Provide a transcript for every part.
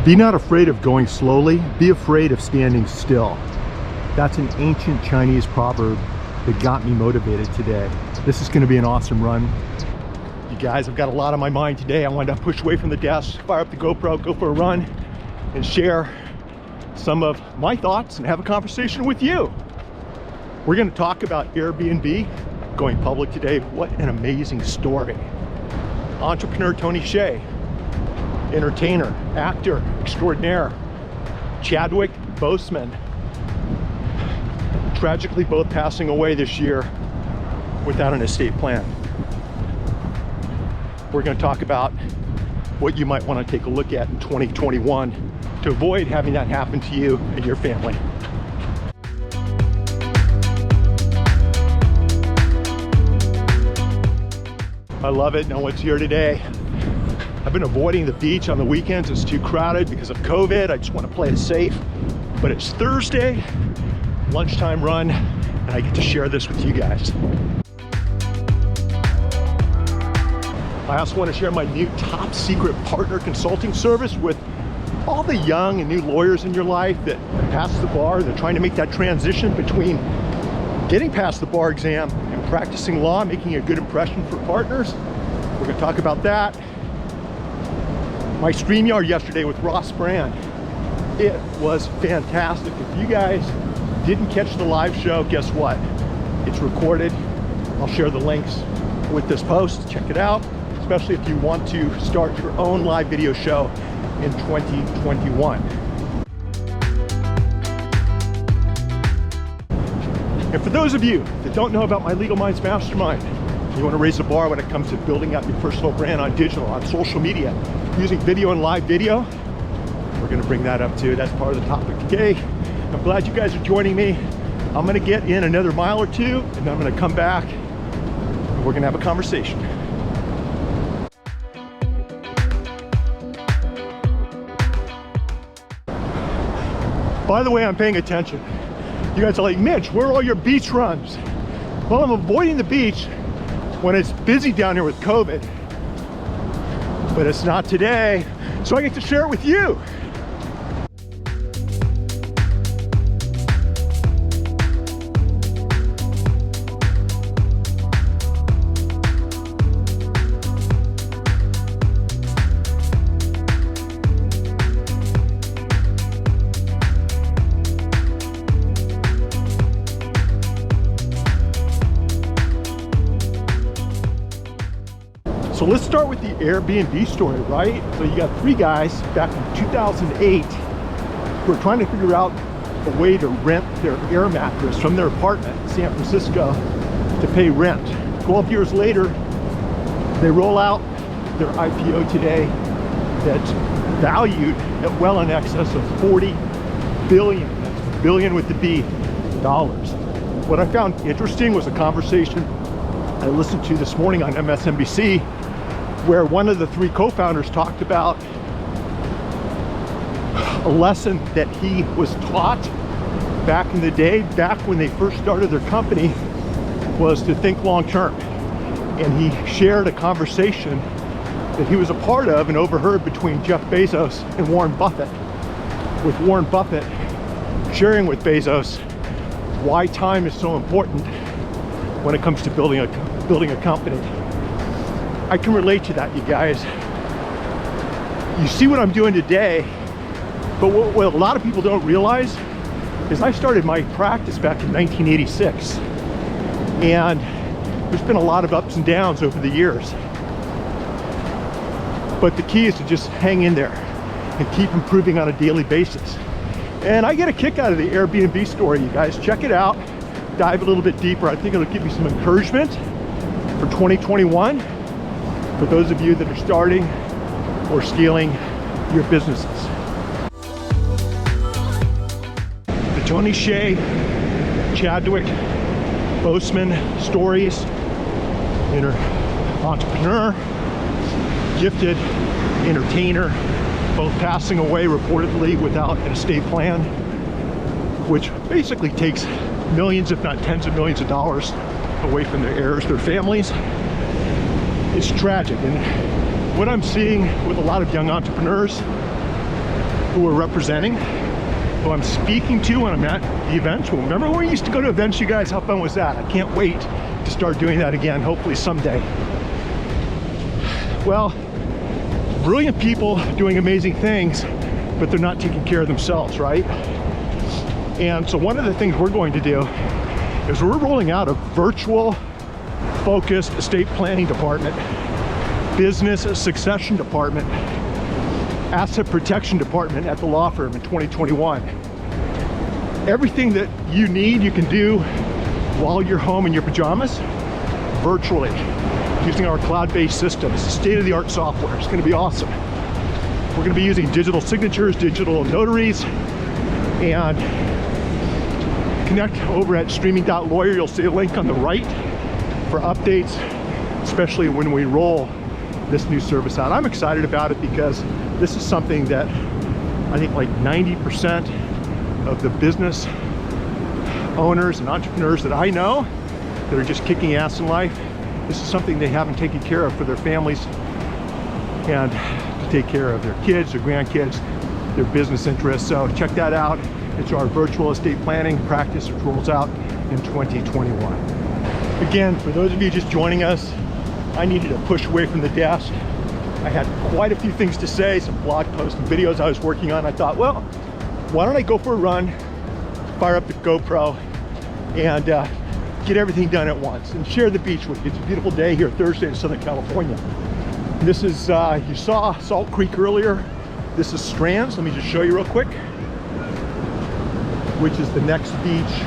Be not afraid of going slowly, be afraid of standing still. That's an ancient Chinese proverb that got me motivated today. This is gonna be an awesome run. You guys, I've got a lot on my mind today. I wanted to push away from the desk, fire up the GoPro, go for a run, and share some of my thoughts and have a conversation with you. We're gonna talk about Airbnb going public today. What an amazing story. Entrepreneur Tony Hsieh, entertainer, actor extraordinaire, Chadwick Boseman, tragically both passing away this year without an estate plan. We're going to talk about what you might want to take a look at in 2021 to avoid having that happen to you and your family. I love it. No one's here today. I've been avoiding the beach on the weekends. It's too crowded because of COVID. I just want to play it safe. But it's Thursday, lunchtime run, and I get to share this with you guys. I also want to share my new top secret partner consulting service with all the young and new lawyers in your life that passed the bar. They're trying to make that transition between getting past the bar exam and practicing law, making a good impression for partners. We're going to talk about that. My StreamYard yesterday with Ross Brand, it was fantastic. If you guys didn't catch the live show, guess what? It's recorded. I'll share the links with this post. Check it out, especially if you want to start your own live video show in 2021. And for those of you that don't know about my LegalMinds Mastermind, you want to raise the bar when it comes to building out your personal brand on digital, on social media, using video and live video, we're going to bring that up too. That's part of the topic today. I'm glad you guys are joining me. I'm going to get in another mile or two, and then I'm going to come back and we're going to have a conversation. By the way, I'm paying attention. You guys are like, Mitch, where are all your beach runs? Well, I'm avoiding the beach when it's busy down here with COVID, but it's not today, so I get to share it with you. So let's start with the Airbnb story, right? So you got three guys back in 2008 who were trying to figure out a way to rent their air mattress from their apartment in San Francisco to pay rent. 12 years later, they roll out their IPO today that's valued at well in excess of 40 billion, that's billion with the B, dollars. What I found interesting was a conversation I listened to this morning on MSNBC, where one of the three co-founders talked about a lesson that he was taught back in the day, back when they first started their company, was to think long-term. And he shared a conversation that he was a part of and overheard between Jeff Bezos and Warren Buffett, with Warren Buffett sharing with Bezos why time is so important when it comes to building a company. I can relate to that, you guys. You see what I'm doing today, but what a lot of people don't realize is I started my practice back in 1986, and there's been a lot of ups and downs over the years. But the key is to just hang in there and keep improving on a daily basis. And I get a kick out of the Airbnb story, you guys. Check it out, dive a little bit deeper. I think it'll give you some encouragement for 2021. For those of you that are starting or scaling your businesses. The Tony Hsieh, Chadwick Boseman stories, entrepreneur, gifted entertainer, both passing away reportedly without an estate plan, which basically takes millions, if not tens of millions of dollars away from their heirs, their families. It's tragic. And what I'm seeing with a lot of young entrepreneurs who we're representing, who I'm speaking to when I'm at the events. Well, remember when we used to go to events, you guys? How fun was that? I can't wait to start doing that again, hopefully someday. Well, brilliant people doing amazing things, but they're not taking care of themselves, right? And so one of the things we're going to do is we're rolling out a virtual focused estate planning department, business succession department, asset protection department at the law firm in 2021. Everything that you need, you can do while you're home in your pajamas, virtually, using our cloud-based system. It's state-of-the-art software. It's going to be awesome. We're going to be using digital signatures, digital notaries, and connect over at streaming.lawyer. You'll see a link on the right for updates, especially when we roll this new service out. I'm excited about it because this is something that I think like 90% of the business owners and entrepreneurs that I know that are just kicking ass in life, this is something they haven't taken care of for their families and to take care of their kids, their grandkids, their business interests. So check that out. It's our virtual estate planning practice, which rolls out in 2021. Again, for those of you just joining us, I needed to push away from the desk. I had quite a few things to say, some blog posts and videos I was working on. I thought, well, why don't I go for a run, fire up the GoPro, and get everything done at once and share the beach with you. It's a beautiful day here Thursday in Southern California. This is, you saw Salt Creek earlier. This is Strands. Let me just show you real quick, which is the next beach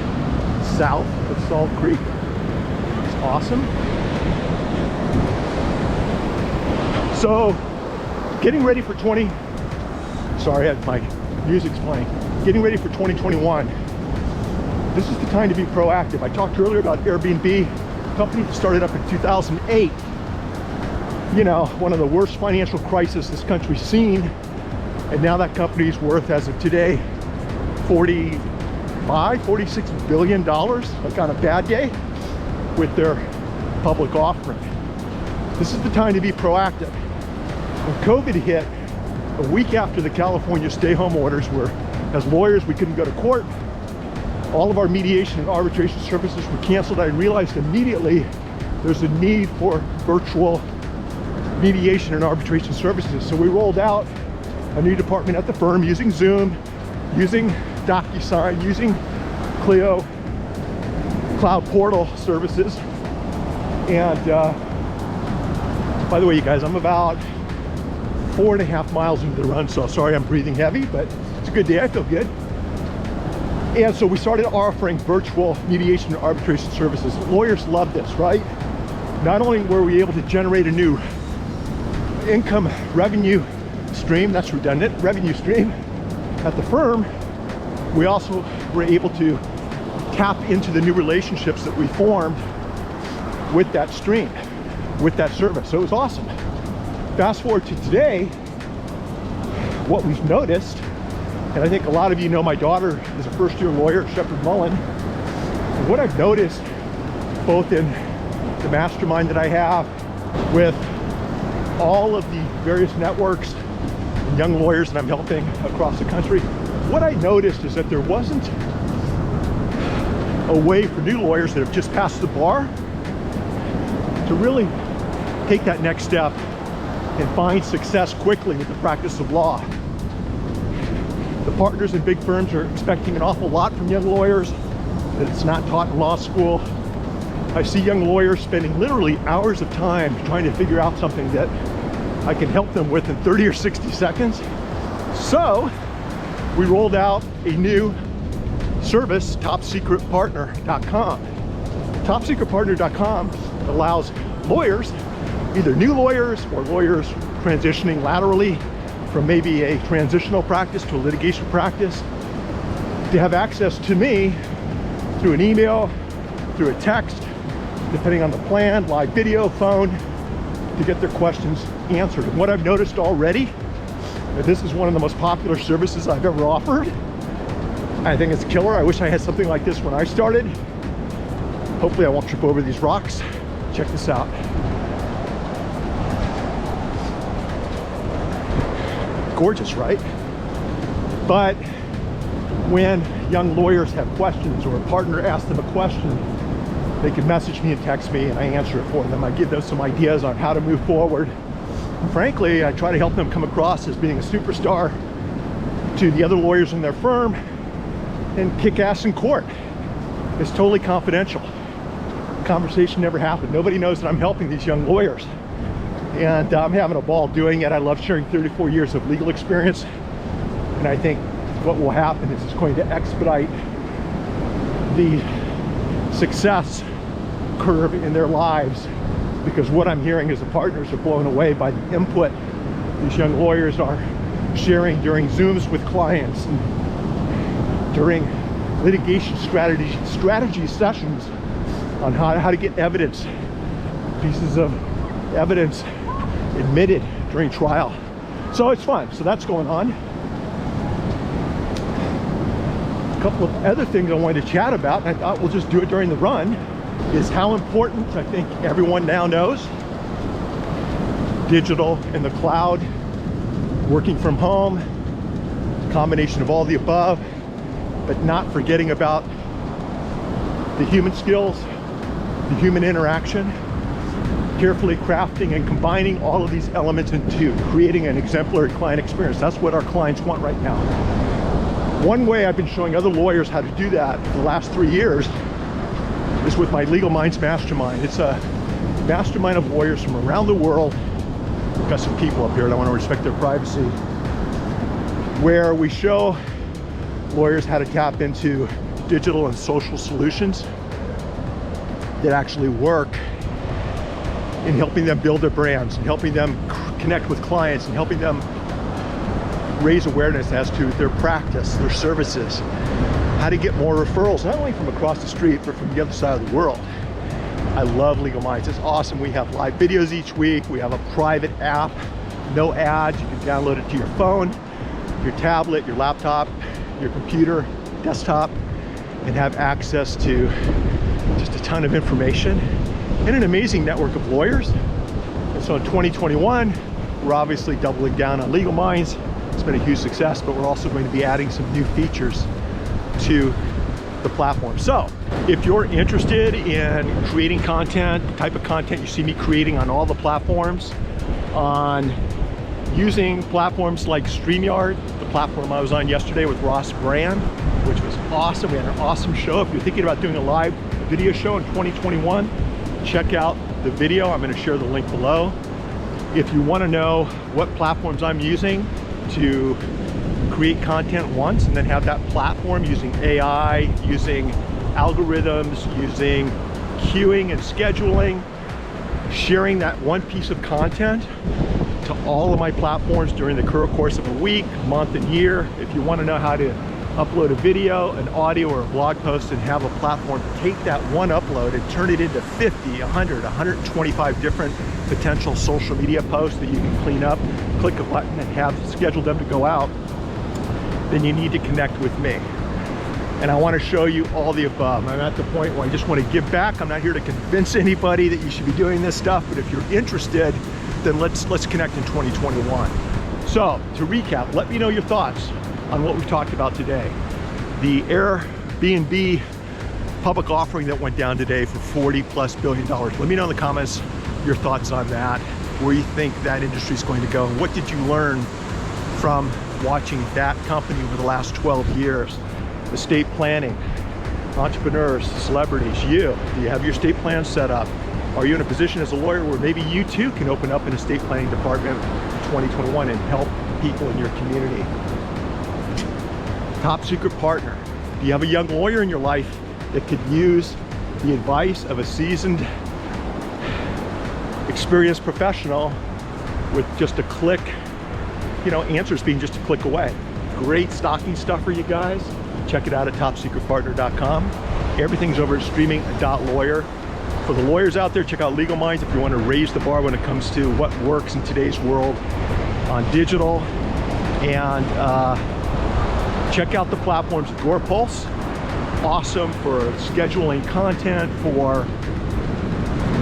south of Salt Creek. It's awesome. So, getting ready for sorry, I had my music's playing. Getting ready for 2021. This is the time to be proactive. I talked earlier about Airbnb, a company that started up in 2008. You know, one of the worst financial crises this country's seen. And now that company's worth, as of today, $46 billion, like on a bad day, with their public offering. This is the time to be proactive. When COVID hit, a week after the California stay-home orders were, as lawyers, we couldn't go to court. All of our mediation and arbitration services were canceled. I realized immediately there's a need for virtual mediation and arbitration services. So we rolled out a new department at the firm using Zoom, using Docusign, using Clio cloud portal services. And by the way, you guys, I'm about 4.5 miles into the run, so sorry I'm breathing heavy, but it's a good day, I feel good. And so we started offering virtual mediation and arbitration services. Lawyers love this, right? Not only were we able to generate a new income revenue stream, that's redundant, revenue stream at the firm, we also were able to tap into the new relationships that we formed with that stream, with that service. So it was awesome. Fast forward to today, what we've noticed, and I think a lot of you know my daughter is a first-year lawyer, Shepherd Mullen. And what I've noticed, both in the mastermind that I have, with all of the various networks and young lawyers that I'm helping across the country, what I noticed is that there wasn't a way for new lawyers that have just passed the bar to really take that next step and find success quickly with the practice of law. The partners in big firms are expecting an awful lot from young lawyers that it's not taught in law school. I see young lawyers spending literally hours of time trying to figure out something that I can help them with in 30 or 60 seconds. So we rolled out a new service, TopSecretPartner.com. TopSecretPartner.com allows lawyers, either new lawyers or lawyers transitioning laterally from maybe a transitional practice to a litigation practice, to have access to me through an email, through a text, depending on the plan, live video, phone, to get their questions answered. And what I've noticed already, that this is one of the most popular services I've ever offered. I think it's killer. I wish I had something like this when I started. Hopefully I won't trip over these rocks. Check this out. Gorgeous, right? But when young lawyers have questions or a partner asks them a question, they can message me and text me and I answer it for them. I give them some ideas on how to move forward. And frankly, I try to help them come across as being a superstar to the other lawyers in their firm and kick ass in court. It's totally confidential. Conversation never happened. Nobody knows that I'm helping these young lawyers. And I'm having a ball doing it. I love sharing 34 years of legal experience. And I think what will happen is it's going to expedite the success curve in their lives, because what I'm hearing is the partners are blown away by the input these young lawyers are sharing during Zooms with clients and during litigation strategy sessions on how to get evidence, pieces of evidence admitted during trial. So it's fun. So that's going on. A couple of other things I wanted to chat about, and I thought we'll just do it during the run, is how important, I think everyone now knows, digital and the cloud, working from home, combination of all the above, but not forgetting about the human skills, the human interaction, carefully crafting and combining all of these elements into creating an exemplary client experience. That's what our clients want right now. One way I've been showing other lawyers how to do that for the last 3 years is with my LegalMinds Mastermind. It's a mastermind of lawyers from around the world. We've got some people up here and I want to respect their privacy, where we show lawyers how to tap into digital and social solutions that actually work in helping them build their brands and helping them connect with clients and helping them raise awareness as to their practice, their services, how to get more referrals, not only from across the street, but from the other side of the world. I love LegalMinds. It's awesome. We have live videos each week. We have a private app, no ads. You can download it to your phone, your tablet, your laptop, your computer, desktop, and have access to just a ton of information and an amazing network of lawyers. And so in 2021, we're obviously doubling down on LegalMinds. It's been a huge success, but we're also going to be adding some new features to the platform. So if you're interested in creating content, the type of content you see me creating on all the platforms, on using platforms like StreamYard, the platform I was on yesterday with Ross Brand, which was awesome. We had an awesome show. If you're thinking about doing a live video show in 2021, check out the video. I'm going to share the link below. If you want to know what platforms I'm using to create content once and then have that platform using AI, using algorithms, using queuing and scheduling, sharing that one piece of content to all of my platforms during the current course of a week, month, and year. If you want to know how to upload a video, an audio, or a blog post and have a platform take that one upload and turn it into 50, 100, 125 different potential social media posts that you can clean up, click a button and have scheduled them to go out, then you need to connect with me. And I want to show you all the above. I'm at the point where I just want to give back. I'm not here to convince anybody that you should be doing this stuff, but if you're interested, then let's connect in 2021. So to recap, let me know your thoughts on what we've talked about today. The Airbnb public offering that went down today for $40+ billion. Let me know in the comments your thoughts on that, where you think that industry is going to go, and what did you learn from watching that company over the last 12 years? Estate planning, entrepreneurs, celebrities, do you have your estate plan set up? Are you in a position as a lawyer where maybe you too can open up an estate planning department in 2021 and help people in your community? Top secret partner. Do you have a young lawyer in your life that could use the advice of a seasoned, experienced professional with just a click, answers being just a click away? Great stocking stuffer, you guys. Check it out at topsecretpartner.com. Everything's over at streaming.lawyer. For the lawyers out there, check out LegalMinds if you want to raise the bar when it comes to what works in today's world on digital. And check out the platforms. AgoraPulse, awesome for scheduling content, for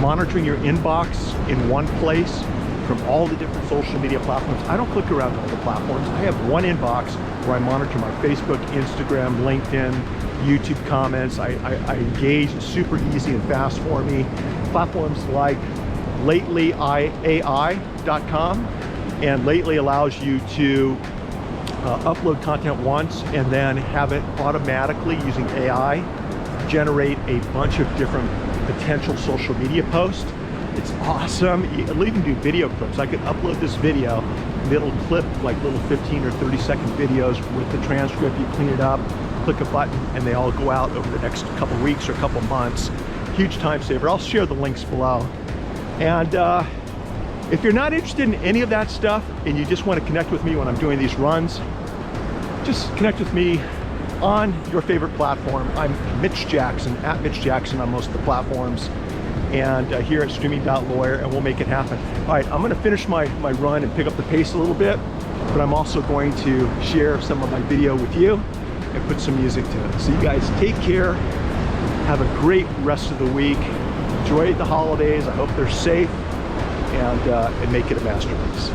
monitoring your inbox in one place, from all the different social media platforms. I don't click around all the platforms. I have one inbox where I monitor my Facebook, Instagram, LinkedIn, YouTube comments. I engage. It's super easy and fast for me. Platforms like LatelyAI.com, and Lately allows you to upload content once and then have it automatically using AI generate a bunch of different potential social media posts. It's awesome. It'll even do video clips. I could upload this video and it'll clip like little 15 or 30-second videos with the transcript. You clean it up, click a button, and they all go out over the next couple weeks or couple months. Huge time saver. I'll share the links below. And if you're not interested in any of that stuff and you just want to connect with me when I'm doing these runs, just connect with me on your favorite platform. I'm Mitch Jackson, at Mitch Jackson on most of the platforms, and here at streaming.lawyer, and we'll make it happen. All right, I'm gonna finish my run and pick up the pace a little bit, but I'm also going to share some of my video with you and put some music to it. So you guys take care, have a great rest of the week, enjoy the holidays, I hope they're safe, and make it a masterpiece.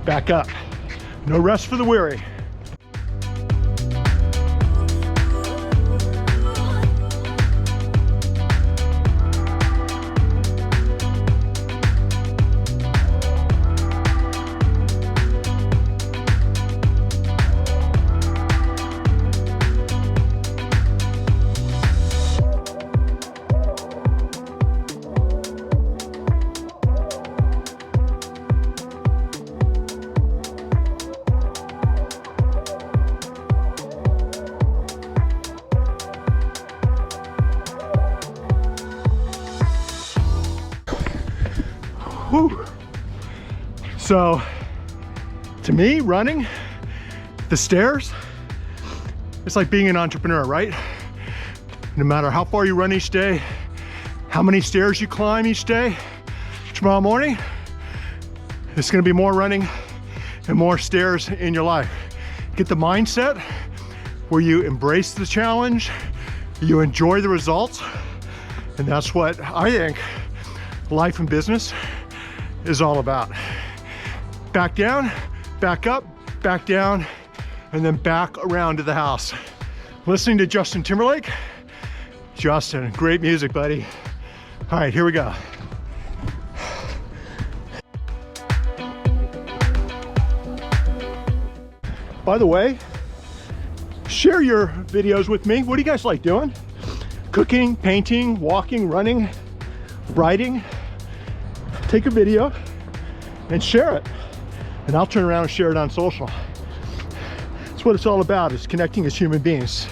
Back up. No rest for the weary. Whew. So, to me, running the stairs, it's like being an entrepreneur, right? No matter how far you run each day, how many stairs you climb each day, tomorrow morning, it's gonna be more running and more stairs in your life. Get the mindset where you embrace the challenge, you enjoy the results, and that's what I think life and business is all about. Back down, back up, back down, and then back around to the house. Listening to Justin Timberlake. Justin, great music, buddy. All right, here we go. By the way, share your videos with me. What do you guys like doing? Cooking, painting, walking, running, riding. Take a video and share it, and I'll turn around and share it on social. That's what it's all about, is connecting as human beings.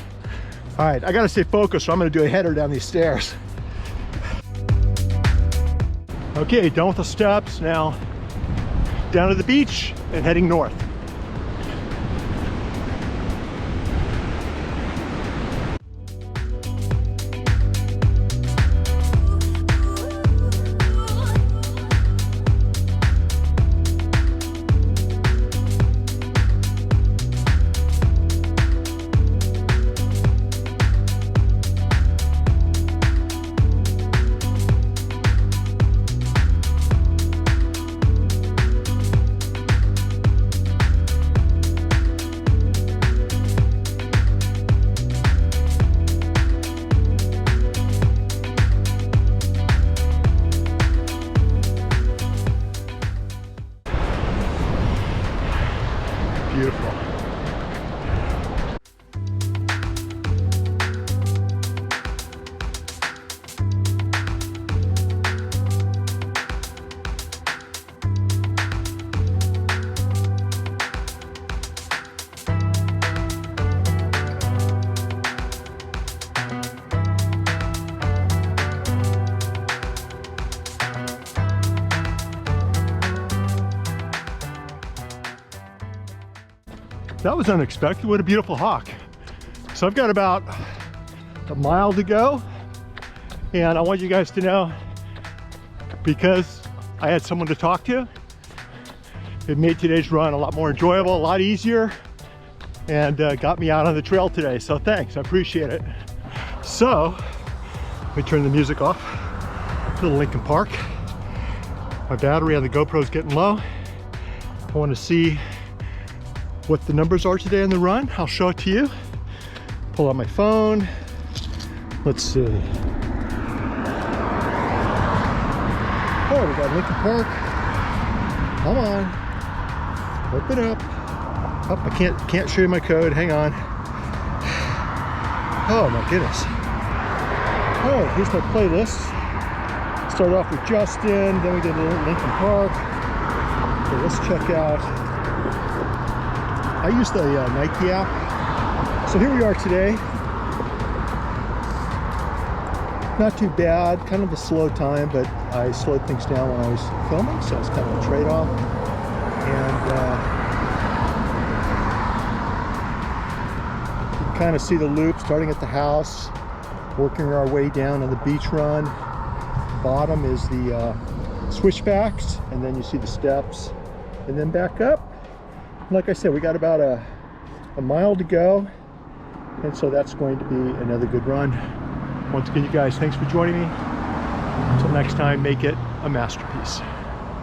All right, I gotta stay focused, so I'm gonna do a header down these stairs. Okay, done with the steps. Now down to the beach and heading north. That was unexpected. What a beautiful hawk. So I've got about a mile to go, and I want you guys to know, because I had someone to talk to, it made today's run a lot more enjoyable, a lot easier, and got me out on the trail today. So thanks, I appreciate it. So let me turn the music off. Little Lincoln Park. My battery on the GoPro is getting low. I want to see what the numbers are today on the run. I'll show it to you. Pull out my phone. Let's see. Oh, we got Lincoln Park. Come on. Open up. Oh, I can't show you my code. Hang on. Oh my goodness. Oh, here's my playlist. Start off with Justin, then we go to Lincoln Park. Okay, let's check out. I use the Nike app. So here we are today. Not too bad, kind of a slow time, but I slowed things down when I was filming, so it's kind of a trade-off. And you can kind of see the loop starting at the house, working our way down on the beach run. Bottom is the switchbacks, and then you see the steps, and then back up. Like I said, we got about a mile to go, and so that's going to be another good run. Once again, you guys, thanks for joining me. Until next time, make it a masterpiece.